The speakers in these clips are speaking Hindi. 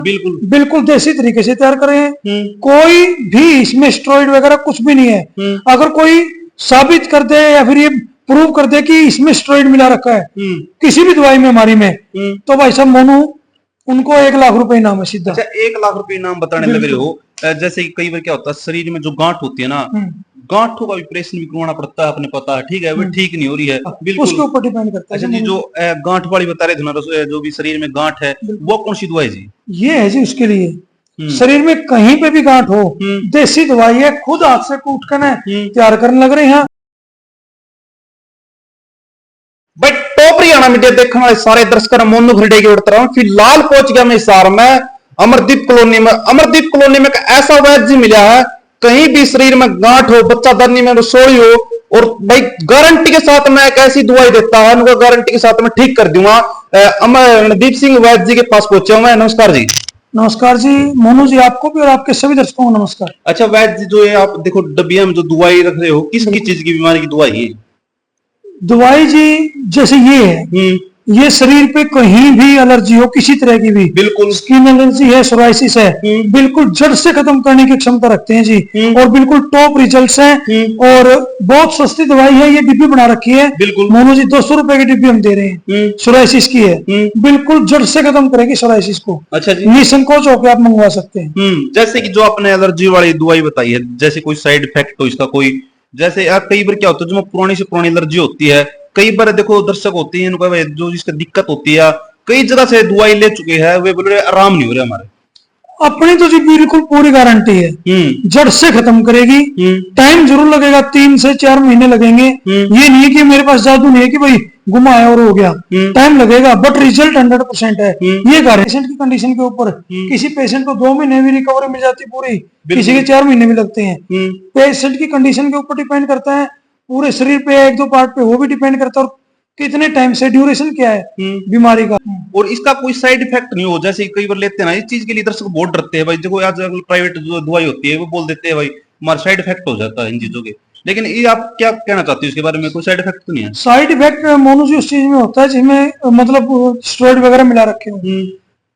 बिल्कुल बिल्कुल देसी तरीके से तैयार करे हैं। कोई भी इसमें स्टेरॉइड वगैरह कुछ भी नहीं है। अगर कोई साबित कर दे या फिर ये प्रूव कर दे कि इसमें स्टेरॉइड मिला रखा है किसी भी दवाई में हमारी में, तो भाई साहब मोनू उनको 1 लाख रुपए इनाम है सीधा। अच्छा, 1 लाख रुपए इनाम बताने लग रहे हो। जैसे कि कई बार क्या होता है, शरीर में जो गांठ होती है ना, गांठों का ऑपरेशन भी करवाना पड़ता है, अपने पता है, ठीक है, वो ठीक नहीं हो रही है, बिल्कुल उसके ऊपर डिपेंड करता है। अच्छा जी, जो गांठ वाली बता रहे थे ना, जो भी शरीर में गांठ है, वो कौन सी दवाई जी? ये है जी उसके लिए। शरीर में कहीं पे भी गांठ हो, देसी दवाई है, खुद हाथ से कूट कर तैयार करने लग रहे हैं। भाई टॉप हरियाणा मीडिया देखने वाले सारे दर्शकों मोनू खरीदे की उड़ता रहा हूँ। फिलहाल पहुंच गया मैं हिसार में, अमरदीप कॉलोनी में। अमरदीप कॉलोनी में एक ऐसा वैद्य जी मिला है, कहीं भी शरीर में गांठ हो, बच्चादानी में रसोई हो, और भाई गारंटी के साथ मैं एक ऐसी दवाई देता है, उनको गारंटी के साथ मैं ठीक कर दूंगा। अमरदीप सिंह वैद्य जी के पास पहुंचा हूं मैं। नमस्कार जी। नमस्कार जी मोनू जी, आपको भी और आपके सभी दर्शकों को नमस्कार। अच्छा वैद्य जी, जो है आप देखो डब्बिया में जो दवाई रख रहे हो, किस चीज की बीमारी की दवाई है? दवाई जी जैसे ये है, ये शरीर पे कहीं भी एलर्जी हो किसी तरह की भी, बिल्कुल स्किन एलर्जी है, सोराइसिस है, बिल्कुल जड़ से खत्म करने की क्षमता रखते हैं जी। और बिल्कुल टॉप रिजल्ट्स हैं, और बहुत सस्ती दवाई है। ये डिब्बी बना रखी है बिल्कुल मोनू जी, 200 रुपए की डिब्बी हम दे रहे हैं। सोराइसिस की है, बिल्कुल जड़ से खत्म करेगी सोराइसिस को। अच्छा जी, निसंकोच होकर आप मंगवा सकते हैं। जैसे कि जो आपने एलर्जी वाली दवाई बताई है, जैसे कोई साइड इफेक्ट हो इसका कोई, जैसे यार कई बार क्या होता है, जो पुरानी से पुरानी एलर्जी होती है, कई बार देखो दर्शक होती है जो जिसका दिक्कत होती है, कई जगह से दवाई ले चुके हैं, वे बोल रहे आराम नहीं हो रहा हमारे। अपनी तो जी बिल्कुल पूरी गारंटी है, जड़ से खत्म करेगी। टाइम जरूर लगेगा, 3 से 4 महीने लगेंगे। ये नहीं है कि मेरे पास जादू नहीं है कि भाई घुमाया और हो गया, टाइम लगेगा, बट रिजल्ट 100% है। ये पेशेंट की कंडीशन के ऊपर, किसी पेशेंट को 2 महीने में रिकवरी मिल जाती पूरी, किसी के 4 महीने भी लगते हैं। पेशेंट की कंडीशन के ऊपर डिपेंड करता है, पूरे शरीर पे 1-2 पार्ट पे वो भी डिपेंड करता है, और कितने टाइम से, ड्यूरेशन क्या है बीमारी का। और इसका कोई साइड इफेक्ट नहीं हो, जैसे कई बार लेते हैं ना, इस चीज के लिए दर्शक बहुत डरते हैं भाई। देखो आज प्राइवेट जो दवाई होती है वो बोल देते हैं भाई हमारा साइड इफेक्ट हो जाता है इन चीजों के, लेकिन ये आप क्या कहना चाहते हो इसके बारे में? कोई साइड इफेक्ट तो नहीं है? साइड इफेक्ट मोनू जी उस चीज में होता है जिसमें मतलब स्टेरॉइड वगैरह मिला रखे हो।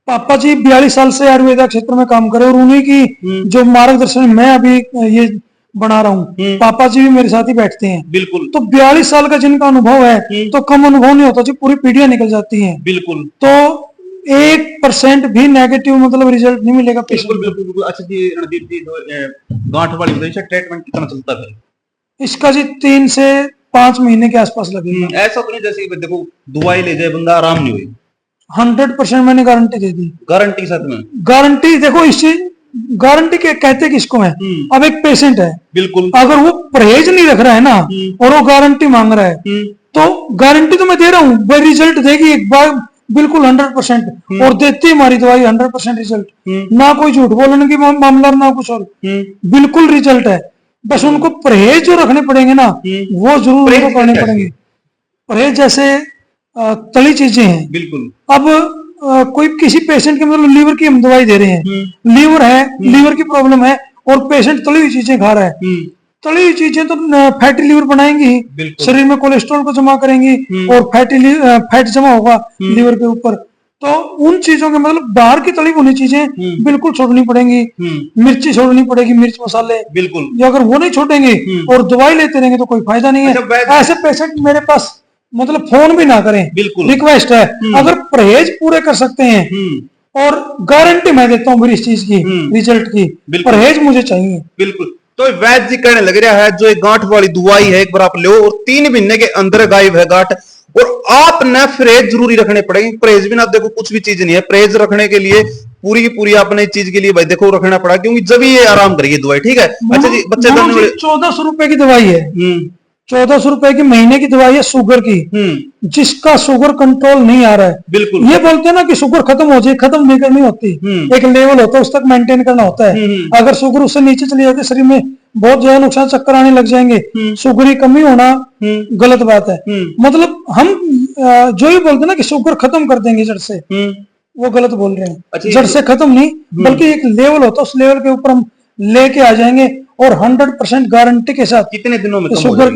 पापा जी 42 साल से आयुर्वेदा क्षेत्र में काम करे, और उन्हीं की जो मार्गदर्शन मैं अभी ये बना रहा हूँ, पापा जी भी मेरे साथ ही बैठते हैं। बिल्कुल। तो 42 साल का जिनका अनुभव है, तो कम अनुभव नहीं होता जी, पूरी पीढ़ियां निकल जाती हैं। बिल्कुल। तो 1% भी नेगेटिव मतलब रिजल्ट नहीं मिलेगा पेशेंट को। बिल्कुल बिल्कुल। अच्छा जी रणदीप जी, गांठ वाली बताइए, ट्रीटमेंट कितना चलता है? इसका जी 3 से 5 महीने के आसपास लगेगा। ऐसा तो नहीं जैसे देखो दवाई ले जाए बंदा आराम नहीं हुई? 100% मैंने गारंटी दे दी। गारंटी के साथ में? गारंटी देखो, इस चीज गारंटी के कहते किसको है? अब एक पेशेंट है, बिल्कुल, अगर वो परहेज नहीं रख रहा है ना, और वो गारंटी मांग रहा है, तो गारंटी तो मैं दे रहा हूँ, वह रिजल्ट देगी एक बार बिल्कुल 100%। और देती हमारी दवाई 100% रिजल्ट, ना कोई झूठ बोलने की मामला, ना कुछ और, बिल्कुल रिजल्ट है। बस उनको परहेज जो रखने पड़ेंगे ना, वो जरूर उनको करने पड़ेंगे। परहेज जैसे तली चीजें हैं, बिल्कुल। अब कोई किसी पेशेंट के मतलब लीवर की हम दवाई दे रहे हैं, लीवर है, लीवर की प्रॉब्लम है, और पेशेंट तली हुई चीजें खा रहा है, तली हुई चीजें तो फैटी लीवर बनाएंगी ही, शरीर में कोलेस्ट्रॉल को जमा करेंगी, और फैट जमा होगा लीवर के ऊपर। तो उन चीजों के मतलब बाहर की तली हुई चीजें बिल्कुल छोड़नी पड़ेंगी। मिर्ची छोड़नी पड़ेगी, मिर्च मसाले, बिल्कुल। अगर वो नहीं छोड़ेंगे और दवाई लेते रहेंगे तो कोई फायदा नहीं है। ऐसे पेशेंट मेरे पास मतलब फोन भी ना करें, बिल्कुल रिक्वेस्ट है। अगर परहेज पूरे कर सकते हैं, और गारंटी मैं देता हूँ मेरी इस चीज की, रिजल्ट की, परहेज मुझे चाहिए। बिल्कुल। तो वैद्य जी कहने लग रहा है जो एक गांठ वाली दवाई है, एक बार आप लो और 3 महीने के अंदर गायब है गांठ। और आपने परहेज जरूरी रखने पड़ेगी। परहेज भी ना देखो कुछ भी चीज नहीं है, परहेज रखने के लिए पूरी की पूरी आपने चीज के लिए भाई देखो रखना पड़ा, क्योंकि जब ये आराम करेगी दवाई, ठीक है? अच्छा जी, बच्चे 1400 रुपए की दवाई है, 1400 रुपए की महीने की दवाई है शुगर की। जिसका शुगर कंट्रोल नहीं आ रहा है, बिल्कुल, ये बोलते हैं ना कि शुगर खत्म हो जाए, खत्म नहीं करनी होती, एक लेवल होता है, उस तक मेंटेन करना होता है। अगर शुगर उससे नीचे चली जाती है, शरीर में बहुत ज्यादा नुकसान, चक्कर आने लग जाएंगे, शुगर की कमी होना गलत बात है। मतलब हम जो ही बोलते हैं ना कि शुगर खत्म कर देंगे जड़ से, वो गलत बोल रहे हैं। अच्छा, जड़ से खत्म नहीं, बल्कि एक लेवल होता है, उस लेवल के ऊपर हम लेके आ जाएंगे, और 100% गारंटी के साथ। कितने दिनों में शुगर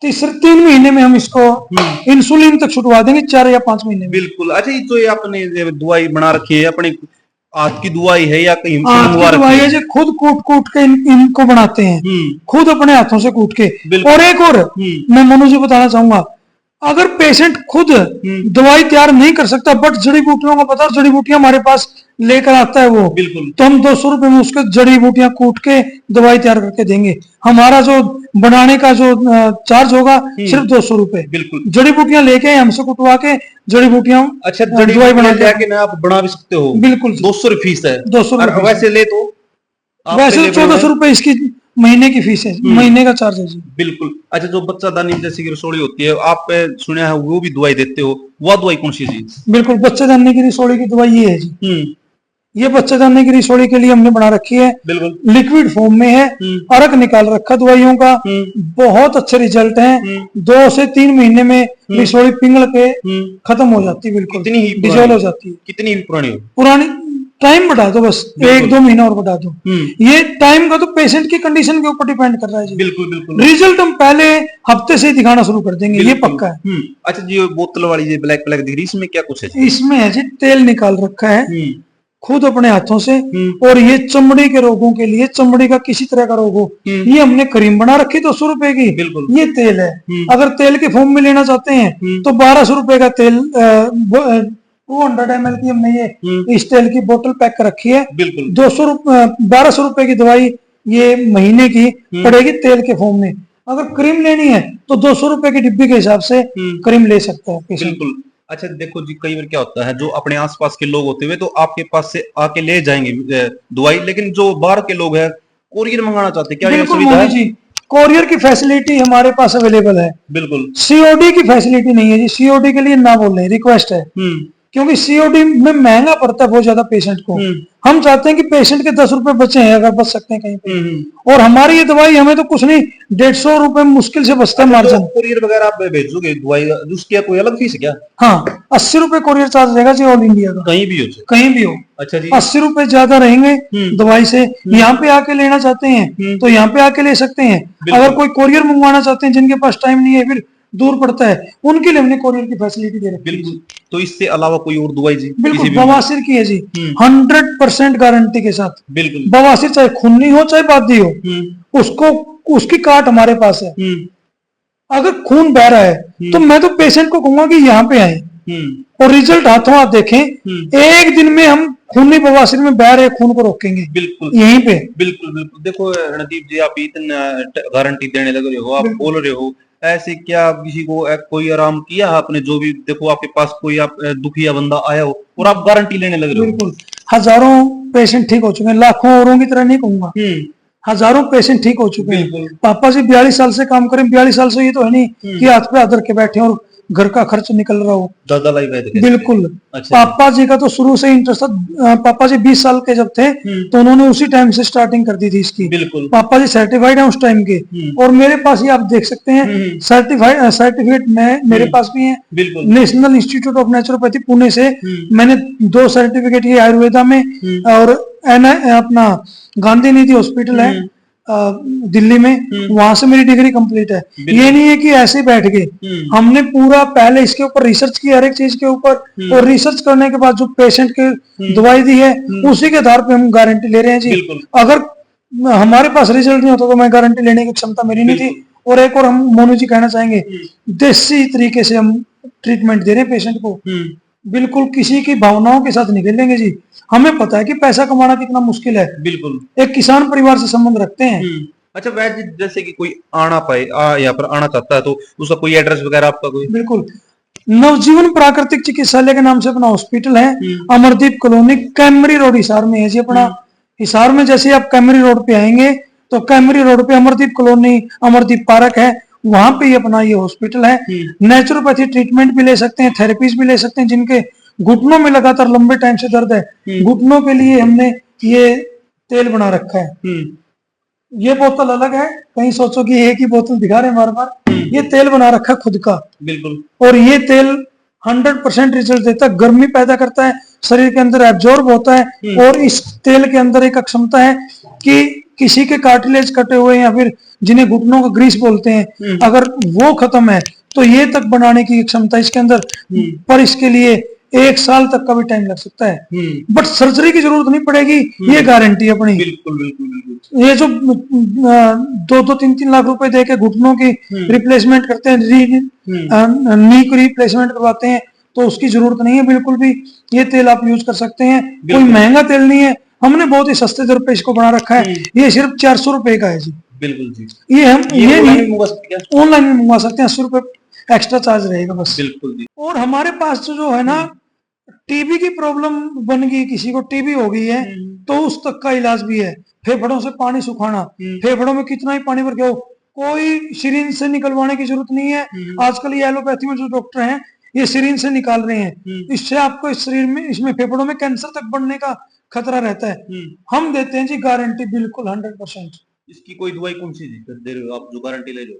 3 महीने में हम इसको इंसुलिन तक छुटवा देंगे, 4 या 5 महीने में। बिल्कुल। अच्छा, ये जो आपने दवाई बना रखी है अपनी हाथ की दवाई है या कहीं से हाथ मंगवा की दवाई रखी है जो खुद कूट कूट के इनको बनाते हैं, खुद अपने हाथों से कूट के। बिल्कुल। और एक और मैं मनु जी बताना चाहूंगा, अगर पेशेंट खुद दवाई तैयार नहीं कर सकता बट जड़ी बूटियों का पता, जड़ी बूटियां हमारे पास लेकर आता है वो, बिल्कुल, तो हम 200 रुपए में उसके जड़ी बूटियां कूट के दवाई तैयार करके देंगे। हमारा जो बनाने का जो चार्ज होगा सिर्फ 200 रुपए। बिल्कुल। जड़ी बूटियां लेके हमसे कुटवा के जड़ी बूटियां अच्छा, जड़ी दवाई बना बूटियां लेके ना आप बना भी सकते हो? बिल्कुल। 200 फीस है? 200 और रुपए वैसे ले तो वैसे 1400 रुपए इसकी महीने की फीस है, महीने का चार्ज है जी। बिल्कुल। अच्छा, जो बच्चादानी जैसे कि रसोड़ी होती है, आप सुना है वो भी दवाई देते हो, वह दवाई कौन सी जी? बिल्कुल, बच्चेदानी की रसोड़ी की दवाई ये है जी। ये बच्चेदानी की रसोड़ी के लिए हमने बना रखी है, बिल्कुल, लिक्विड फॉर्म में है, अर्क निकाल रखा दवाइयों का, बहुत अच्छे रिजल्ट हैं। 2 से 3 महीने में रसोड़ी पिघल के खत्म हो जाती है, बिल्कुल कितनी ही डिजोल्व हो जाती है। कितनी भी पुरानी हो? पुरानी टाइम बढ़ा दो, बस 1-2 महीना और बढ़ा दो। ये टाइम का तो पेशेंट की कंडीशन के ऊपर डिपेंड कर रहा है जी। बिल्कुल, बिल्कुल। रिजल्ट हम पहले हफ्ते से दिखाना शुरू कर देंगे, ये पक्का है। अच्छा जी, बोतल वाली जो ब्लैक ब्लैक दिख रही है, इसमें क्या कुछ है? इसमें है जी तेल निकाल रखा है खुद अपने हाथों से, और ये चमड़ी के रोगों के लिए, चमड़ी का किसी तरह का रोग हो, ये हमने क्रीम बना रखी 200 रुपए की। बिल्कुल। ये तेल है, अगर तेल के फॉर्म में लेना चाहते हैं तो 1200 रुपए का तेल 200 ml की हमने ये इस तेल की बोतल पैक कर रखी है। बिल्कुल। 1200 रुपए की दवाई ये महीने की पड़ेगी तेल के फॉर्म में। अगर क्रीम लेनी है तो 200 रुपए की डिब्बी के हिसाब से क्रीम ले सकता है पेशेंट। बिल्कुल। अच्छा देखो जी, कई बार क्या होता है, जो अपने आसपास के लोग होते हुए तो आपके पास से आके ले जाएंगे दवाई, लेकिन जो बाहर के लोग हैं कोरियर मंगाना चाहते हैं, क्या ये सुविधा है? जी, कोरियर की फैसिलिटी हमारे पास अवेलेबल है। बिल्कुल। सीओडी की फैसिलिटी नहीं है जी, सीओडी के लिए ना बोल रहे, रिक्वेस्ट है, क्योंकि सीओडी में महंगा पड़ता है बहुत ज्यादा पेशेंट को। हम चाहते हैं कि पेशेंट के 10 रुपए बचे हैं, अगर बच सकते हैं कहीं पे। और हमारी ये दवाई हमें तो कुछ नहीं, 150 रुपए मुश्किल से बचता है मार्जिन। कोरियर वगैरह आप भेजोगे दवाई, उसकी कोई अलग फीस है क्या? हाँ, 80 रुपए कोरियर चार्ज रहेगा जी, ऑल इंडिया का, कहीं भी हो, कहीं भी हो। अच्छा जी, 80 रुपए ज्यादा रहेंगे दवाई से। यहाँ पे आके लेना चाहते हैं तो यहाँ पे आके ले सकते हैं। अगर कोई कोरियर मंगवाना चाहते हैं, जिनके पास टाइम नहीं है, फिर दूर पड़ता है, उनके लिए हमने कोरियर की फैसिलिटी दे रखी है। बिल्कुल। तो इससे अलावा कोई और दवाई जी? बिल्कुल, बवासीर की है जी, 100% गारंटी के साथ। बिल्कुल। बवासीर चाहे खूनी हो चाहे बादी हो, उसको उसकी काट हमारे पास है। अगर खून बह रहा है तो मैं तो पेशेंट को कहूंगा कि यहाँ पे आए और रिजल्ट हाथों हाथ देखें। एक दिन में हम खूनी बवासीर में बह रहे खून को रोकेंगे, बिल्कुल यहीं पे। बिल्कुल बिल्कुल। देखो रणदीप जी, आप इतना गारंटी देने लग रहे हो, आप बोल रहे हो, ऐसे क्या किसी को कोई आराम किया आपने? जो भी देखो आपके पास कोई आप दुखिया बंदा आया हो और आप गारंटी लेने लग रहे हो। बिल्कुल, हजारों पेशेंट ठीक हो चुके हैं, लाखों औरों की तरह नहीं कहूंगा, हजारों पेशेंट ठीक हो चुके हैं। पापा जी 42 साल से काम करें, 42 साल से ये तो है नहीं कि हाथ पे हाथ के बैठे और घर का खर्च निकल रहा हो, ज्यादा लाइफ है। बिल्कुल। अच्छा। पापा जी का तो शुरू से इंटरेस्ट था। पापा जी 20 साल के जब थे तो उन्होंने उसी टाइम से स्टार्टिंग कर दी थी इसकी। बिल्कुल। पापा जी सर्टिफाइड है उस टाइम के, और मेरे पास ही आप देख सकते हैं सर्टिफिकेट में मेरे पास भी है। National institute of naturopathy Pune से मैंने 2 सर्टिफिकेट, ये आयुर्वेदा में, और अपना गांधी निधि हॉस्पिटल है दिल्ली में, वहां से मेरी डिग्री कंप्लीट है। ये नहीं है कि ऐसे बैठ गए, हमने पूरा पहले इसके ऊपर रिसर्च किया, हर एक चीज के ऊपर, और रिसर्च करने के बाद जो पेशेंट के दवाई दी है उसी के आधार पे हम गारंटी ले रहे हैं जी। अगर हमारे पास रिजल्ट नहीं होता तो मैं गारंटी लेने की क्षमता मेरी नहीं थी। और एक और हम मोनू जी कहना चाहेंगे, देसी तरीके से हम ट्रीटमेंट दे रहे हैं पेशेंट को, बिल्कुल किसी की भावनाओं के साथ नहीं खेलेंगे जी। हमें पता है कि पैसा कमाना कितना मुश्किल है, बिल्कुल, एक किसान परिवार से संबंध रखते हैं। अच्छा वैसे जैसे कि कोई आना पाए, यहाँ पर आना चाहता है तो उसका कोई एड्रेस वगैरह आपका कोई? बिल्कुल, नवजीवन प्राकृतिक चिकित्सालय के नाम से अपना हॉस्पिटल है, अमरदीप कॉलोनी, कैमरी रोड हिसार में है जी अपना। हिसार में जैसे आप कैमरी रोड पे आएंगे तो कैमरी रोड पे अमरदीप कॉलोनी, अमरदीप पार्क है, वहां पे अपना ये हॉस्पिटल है। नेचुरोपैथी ट्रीटमेंट भी ले सकते हैं, थेरेपीज भी ले सकते हैं। जिनके घुटनों में लगातार लंबे टाइम से दर्द है, घुटनों के लिए हमने ये तेल बना रखा है। ये बोतल अलग है, कहीं सोचो कि एक ही बोतल दिखा रहे बार बार, ये तेल बना रखा है खुद का। बिल्कुल। और ये तेल 100% रिजल्ट देता है, गर्मी पैदा करता है, शरीर के अंदर एब्जॉर्ब होता है। और इस तेल के अंदर एक क्षमता है कि किसी के कार्टिलेज कटे हुए या फिर जिन्हें घुटनों का ग्रीस बोलते हैं, अगर वो खत्म है तो ये तक बनाने की क्षमता इसके अंदर। पर इसके लिए 1 साल तक का भी टाइम लग सकता है, बट सर्जरी की जरूरत नहीं पड़ेगी, ये गारंटी अपनी। बिल्कुल बिल्कुल बिल्कुल। ये जो 2-3 लाख रुपए दे के घुटनों की रिप्लेसमेंट करते हैं, नी की रिप्लेसमेंट करवाते हैं, तो उसकी जरूरत नहीं है बिल्कुल भी। ये तेल आप यूज कर सकते हैं, कोई महंगा तेल नहीं है, हमने बहुत ही सस्ते दर पे इसको बना रखा है। ये सिर्फ 400 रुपए का है जी। बिल्कुल जी। ये हम ये ऑनलाइन में मंगवा सकते हैं, 80 रुपए एक्स्ट्रा चार्ज रहेगा बस। बिल्कुल जी। और हमारे पास जो है ना, टीबी की प्रॉब्लम बन गई, किसी को टीबी हो गई है, तो उस तक का इलाज भी है। फेफड़ों से पानी सुखाना, फेफड़ों में कितना ही पानी भर गया हो, कोई सिरिंज से निकलवाने की जरूरत नहीं है। आजकल ये एलोपैथी में जो डॉक्टर हैं, ये सिरिंज से निकाल रहे हैं। इससे आपको इस शरीर में, इसमें फेफड़ों में कैंसर तक बढ़ने का खतरा रहता है। हम देते हैं जी गारंटी बिल्कुल 100%। इसकी कोई दवाई कौन सी दे रहे हो आप जो गारंटी ले लो?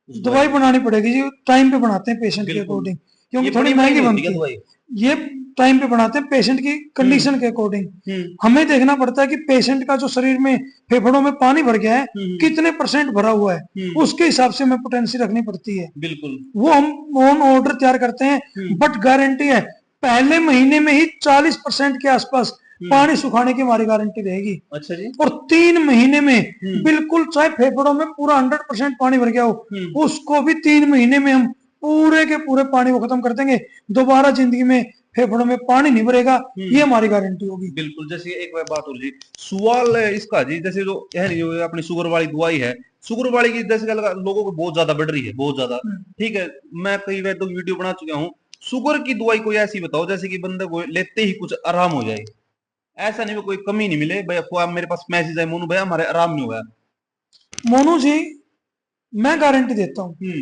दवाई बनानी पड़ेगी जी, टाइम पे बनाते हैं पेशेंट के अकॉर्डिंग, क्योंकि थोड़ी महंगी बनती है। ये टाइम पे बनाते हैं पेशेंट की कंडीशन के अकॉर्डिंग। हमें देखना पड़ता है कि पेशेंट का जो शरीर में फेफड़ों में पानी भर गया है, कितने % भरा हुआ है, उसके हिसाब से हमें पोटेंसी रखनी पड़ती है। बिल्कुल, वो हम ऑन ऑर्डर तैयार करते हैं, बट गारंटी है पहले महीने में ही 40% के आसपास पानी सुखाने की हमारी गारंटी रहेगी। अच्छा जी। और 3 महीने में बिल्कुल, चाहे फेफड़ों में पूरा 100% पानी भर गया हो, उसको भी 3 महीने में हम पूरे के पूरे पानी को खत्म कर देंगे। दोबारा जिंदगी में फेफड़ों में पानी नहीं भरेगा, ये हमारी गारंटी होगी। बिल्कुल। जैसे एक बात और जी, सवाल इसका जी, जैसे जो अपनी शुगर वाली दवाई है, शुगर वाली की जैसे लोगों को बहुत ज्यादा बढ़ रही है, बहुत ज्यादा। ठीक है, मैं कई बार तो वीडियो बना चुका हूँ। शुगर की दवाई कोई ऐसी बताओ जैसे कि बंदे को लेते ही कुछ आराम हो जाए, ऐसा नहीं, कोई कमी नहीं मिले। भैया मेरे पास मैसेज है, मोनू भैया हमारे आराम नहीं हुआ। मोनू जी, मैं गारंटी देता हूँ,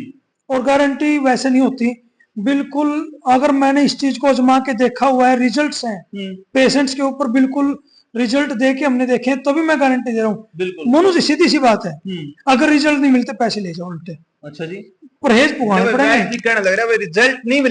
और गारंटी वैसे नहीं होती बिल्कुल। अगर मैंने इस चीज को आजमा के देखा हुआ है, रिजल्ट्स हैं पेशेंट्स के ऊपर, बिल्कुल रिजल्ट दे के हमने देखे, तभी मैं गारंटी दे रहा हूँ। मोनू जी, सीधी सी बात है, अगर रिजल्ट नहीं मिलते पैसे ले जाओ उल्टे। अच्छा जी। परहेज पुगाने पड़ेंगे। कहने लग रहा है रिजल्ट नहीं